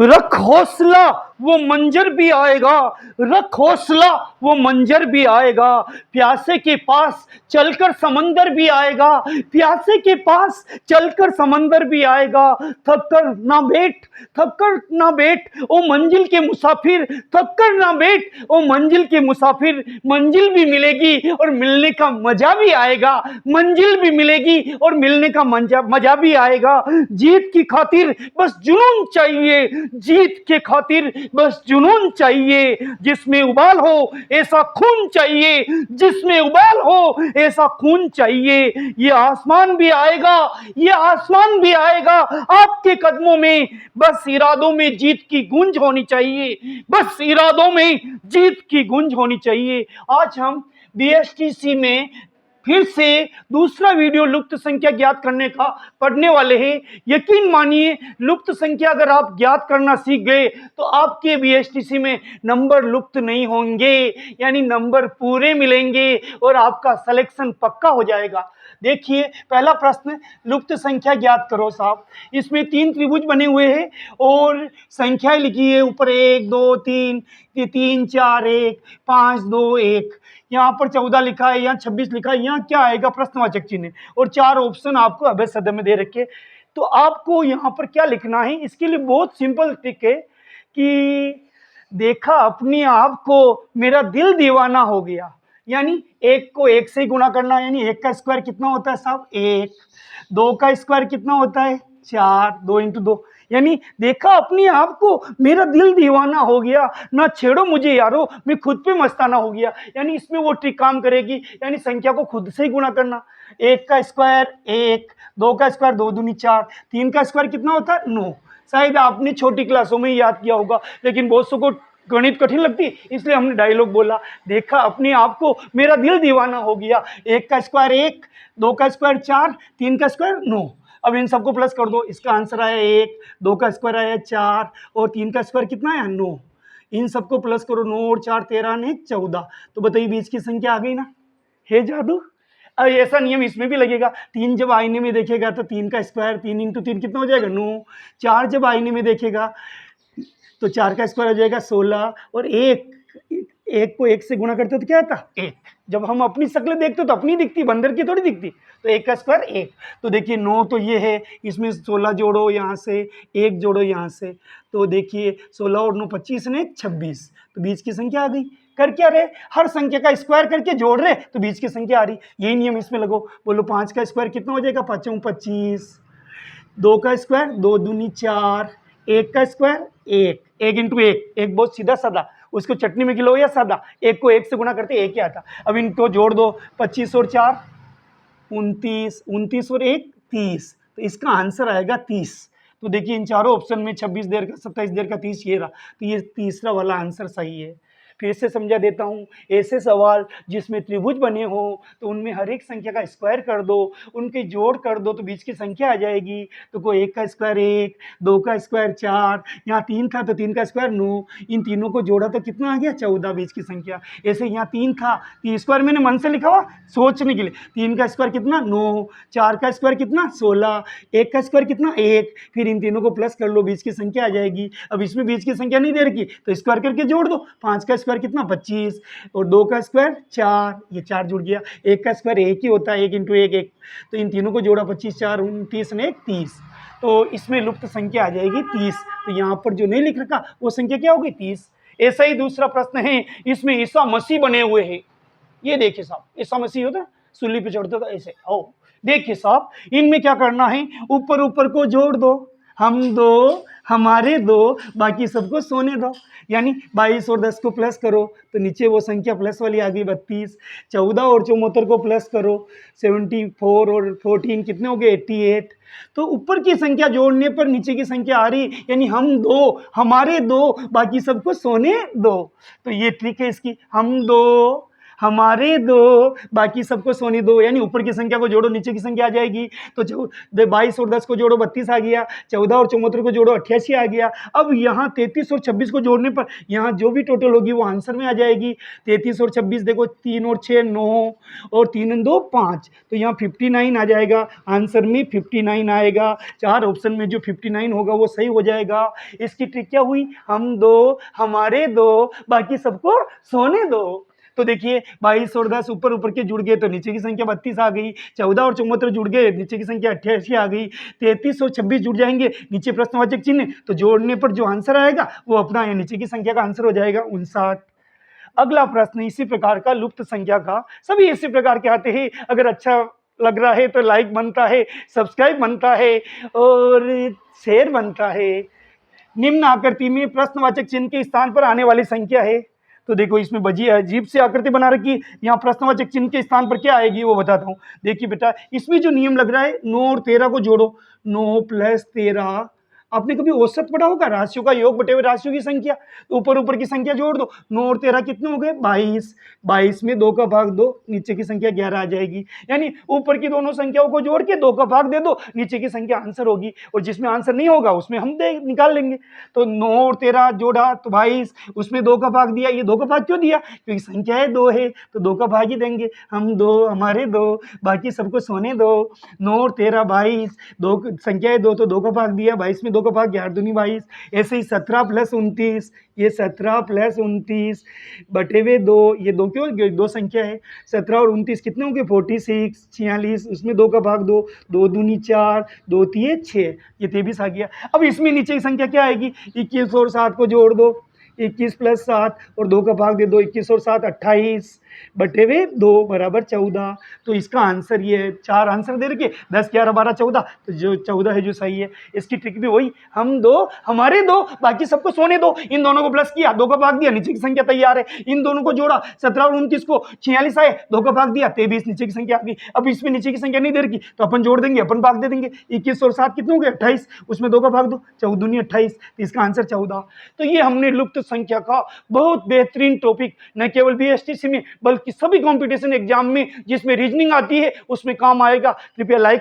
रख हौसला वो मंजर भी आएगा, रख हौसला वो मंजर भी आएगा, प्यासे के पास चलकर समंदर भी आएगा, प्यासे के पास चलकर समंदर भी आएगा। थक कर ना बैठ ओ मंजिल के मुसाफिर, थक कर ना बैठ ओ मंजिल के मुसाफिर, मंजिल भी मिलेगी और मिलने का मजा भी आएगा, मंजिल भी मिलेगी और मिलने का मजा भी आएगा। जीत की खातिर बस जुनून चाहिए, जीत के खातिर बस जुनून चाहिए, जिसमें उबाल हो ऐसा खून चाहिए, जिसमें उबाल हो ऐसा खून चाहिए। ये आसमान भी आएगा, ये आसमान भी आएगा आपके कदमों में, बस इरादों में जीत की गूंज होनी चाहिए, बस इरादों में जीत की गूंज होनी चाहिए। आज हम बीएसटीसी में फिर से दूसरा वीडियो लुप्त संख्या ज्ञात करने का पढ़ने वाले हैं। यकीन मानिए लुप्त संख्या अगर आप ज्ञात करना सीख गए तो आपके बीएसटीसी में नंबर लुप्त नहीं होंगे, यानी नंबर पूरे मिलेंगे और आपका सिलेक्शन पक्का हो जाएगा। देखिए पहला प्रश्न, लुप्त संख्या ज्ञात करो साहब। इसमें 3 त्रिभुज बने हुए हैं और संख्याएं लिखी है ऊपर 1 2 3 3 4 1 5 2 1, यहाँ पर 14 लिखा है, यहाँ 26 लिखा है, यहाँ क्या आएगा प्रश्नवाचक चिन्ह, और 4 ऑप्शन आपको अभय सदन में दे रखे। तो आपको यहाँ पर क्या लिखना है, इसके लिए बहुत सिंपल ट्रिक है कि देखा अपने आप को मेरा दिल दीवाना हो गया, यानी 1 को 1 से गुणा करना, यानी 1 का स्क्वायर कितना होता है साहब 1, 2 का स्क्वायर कितना होता है 4, 2 इंटू 2, यानी देखा अपने आप को मेरा दिल दीवाना हो गया, ना छेड़ो मुझे यारो मैं खुद पे मस्ताना हो गया, यानी इसमें वो ट्रिक काम करेगी, यानी संख्या को खुद से ही गुणा करना। 1 का स्क्वायर 1, 2 का स्क्वायर 2 दूनी 4, 3 का स्क्वायर कितना होता है 9। शायद आपने छोटी क्लासों में याद किया होगा, लेकिन बहुत सौ को गणित कठिन लगती, इसलिए हमने डायलॉग बोला, देखा अपने आप को मेरा दिल दीवाना हो गया। 1 का स्क्वायर 1, 2 का स्क्वायर 4, 3 का स्क्वायर 9। अब इन सबको प्लस कर दो, इसका आंसर आया 1, 2 का स्क्वायर आया 4 और 3 का स्क्वायर कितना आया 9। इन सबको प्लस करो, 9 और 4 13 ने 14। तो बताइए बीच की संख्या आ गई ना, है जादू। अब ऐसा नियम इसमें भी लगेगा, 3 जब आईने में देखेगा तो 3 का स्क्वायर 3 इंटू 3 कितना हो जाएगा 9, 4 जब आईने में देखेगा तो 4 का स्क्वायर हो जाएगा 16, और 1 को 1 से गुणा करते हो तो क्या आता 1। जब हम अपनी शक्ल देखते हो तो अपनी दिखती, बंदर की थोड़ी दिखती, तो 1 का स्क्वायर 1। तो देखिए 9 तो ये है, इसमें 16 जोड़ो यहाँ से, 1 जोड़ो यहाँ से, तो देखिए 16 और 9 25 ने 26, तो बीच की संख्या आ गई। कर क्या रहे, हर संख्या का स्क्वायर करके जोड़ रहे तो बीच की संख्या आ रही, यही नियम इसमें लगो। बोलो 5 का स्क्वायर कितना हो जाएगा 5 25, 2 का स्क्वायर 2 दूनी 4, 1 का स्क्वायर 1, 1 इंटू 1, 1 बहुत सीधा साधा, उसको चटनी में गिलो या सादा, 1 को 1 से गुणा करते 1 ही आता। अब इनको जोड़ दो, 25 और 4 29, 29 और 1 30, तो इसका आंसर आएगा 30। तो देखिए इन चारों ऑप्शन में 26 देर का 27 देर का 30 ये रहा, तो ये तीसरा वाला आंसर सही है। फिर से समझा देता हूँ, ऐसे सवाल जिसमें त्रिभुज बने हो तो उनमें हर एक संख्या का स्क्वायर कर दो, उनके जोड़ कर दो तो बीच की संख्या आ जाएगी। तो कोई 1 का स्क्वायर 1, 2 का स्क्वायर 4, यहाँ 3 था तो 3 का स्क्वायर 9, इन तीनों को जोड़ा तो कितना आ गया 14 बीच की संख्या। ऐसे यहाँ 3 था, 3 स्क्वायर मैंने मन से लिखा हुआ सोचने के लिए, 3 का स्क्वायर कितना 9, 4 का स्क्वायर कितना 16, 1 का स्क्वायर कितना 1, फिर इन तीनों को प्लस कर लो बीच की संख्या आ जाएगी। अब इसमें बीच की संख्या नहीं दे रखी तो स्क्वायर करके जोड़ दो, 5 का स्क्वायर कितना 25 और 2 का स्क्वायर 4, ये 4 जुड़ गया, 1 का स्क्वायर 1 ही होता है 1 इंटू 1 1, तो इन तीनों को जोड़ा 25 4 29 ने 30, तो इसमें लुप्त संख्या आ जाएगी 30। तो यहाँ पर जो नहीं लिख रखा वो संख्या क्या होगी 30। ऐसा ही दूसरा प्रश्न है, इसमें ईसा मसीह बने हुए हैं। ये देखिए साहब, ईसा मसीह होता सूली पे चढ़ते था ऐसे, ओ देखिए साहब इनमें क्या करना है, ऊपर ऊपर को जोड़ दो, हम 2 हमारे 2 बाकी सबको सोने दो, यानी 22 और 10 को प्लस करो तो नीचे वो संख्या प्लस वाली आ गई 32, 14 और 74 को प्लस करो 74 और 14 कितने हो गए 88, तो ऊपर की संख्या जोड़ने पर नीचे की संख्या आ रही, यानी हम 2 हमारे 2 बाकी सबको सोने दो। तो ये ट्रिक है इसकी, हम 2 हमारे दो बाकी सबको सोने दो, यानी ऊपर की संख्या को जोड़ो नीचे की संख्या आ जाएगी। तो 22 और 10 को जोड़ो 32 आ गया, 14 और 74 को जोड़ो 88 आ गया। अब यहाँ 33 और 26 को जोड़ने पर यहाँ जो भी टोटल होगी वो आंसर में आ जाएगी। 33 और 26 देखो, 3 और 6 9 और 3 और 2 5, तो यहाँ 59 आ जाएगा। आंसर में 59 आएगा। 4 ऑप्शन में जो 59 होगा वो सही हो जाएगा। इसकी ट्रिक क्या हुई? हम दो, हमारे दो, बाकी सबको सोने दो। तो देखिए 22 और 10 ऊपर ऊपर के जुड़ गए तो नीचे की संख्या 32 आ गई। 14 और 74 जुड़ गए, नीचे की संख्या 88 आ गई। 33 और 26 जुड़ जाएंगे, नीचे प्रश्नवाचक चिन्ह, तो जोड़ने पर जो आंसर आएगा वो अपना है, नीचे की संख्या का आंसर हो जाएगा 59। अगला प्रश्न इसी प्रकार का, लुप्त संख्या का। सभी इसी प्रकार के आते हैं। अगर अच्छा लग रहा है तो लाइक बनता है, सब्सक्राइब बनता है और शेयर बनता है। निम्न आकृति में प्रश्नवाचक चिन्ह के स्थान पर आने वाली संख्या है। तो देखो इसमें बजी अजीब सी आकृति बना रखी। यहाँ प्रश्नवाचक चिन्ह के स्थान पर क्या आएगी वो बताता हूँ। देखिए बेटा, इसमें जो नियम लग रहा है, 9 और 13 को जोड़ो। 9 + 13, आपने कभी औसत पढ़ा होगा, राशियों का योग बटे हुए राशियों की संख्या। तो ऊपर ऊपर की संख्या जोड़ दो। 9 और 13 कितने हो गए? 22। 22 में 2 का भाग दो, नीचे की संख्या 11 आ जाएगी। यानी ऊपर की दोनों संख्याओं को जोड़ के 2 का भाग दे दो, नीचे की संख्या आंसर होगी। और जिसमें आंसर नहीं होगा उसमें हम निकाल लेंगे। तो 9 और 13 जोड़ा तो 22, उसमें 2 का भाग दिया। ये 2 का भाग क्यों दिया? क्योंकि संख्या है 2 है, तो 2 का भाग ही देंगे। हम दो, हमारे दो, बाकी सबको सोने दो। 9 और 13 22, 2 संख्या है 2 तो 2 का भाग दिया। 22 में 2 का भाग, 11 दूनी 22। ऐसे ही 17 + 29, ये 17 + 29 बटे हुए 2, ये 2 क्यों? 2 संख्या है। 17 और 29 कितने होंगे? 46 46, उसमें 2 का भाग दो। 2 दूनी 4, 2 तिये 6, ये 23 आ गया। अब इसमें नीचे की संख्या क्या आएगी? 21 और 7 को जोड़ दो। 21 + 7 और 2 का भाग दे दो। 21 और 7 28 बटे हुए 2 बराबर 14। तो इसका आंसर ये है। 4 आंसर दे रखे, 10 11 12 14, तो जो 14 है जो सही है। इसकी ट्रिक भी वही, हम दो, हमारे दो, बाकी सबको सोने दो। इन दोनों को प्लस किया, 2 का भाग दिया, नीचे की संख्या तैयार है। इन दोनों को जोड़ा, 17 और 29 को 46 आए, 2 का भाग दिया, 23, नीचे की संख्या आ गई। अब इसमें नीचे की संख्या नहीं दे रखी तो अपन जोड़ देंगे, अपन भाग दे देंगे। 21 और 7 कितने हो गए? 28, उसमें 2 का भाग दो, 14 दूनी 28, तो इसका आंसर 14। तो ये हमने लुप्त संख्या का बहुत बेहतरीन टॉपिक, न केवल बीएसटीसी में बल्कि सभी कंपटीशन एग्जाम में जिसमें रीजनिंग आती है उसमें काम आएगा। कृपया लाइक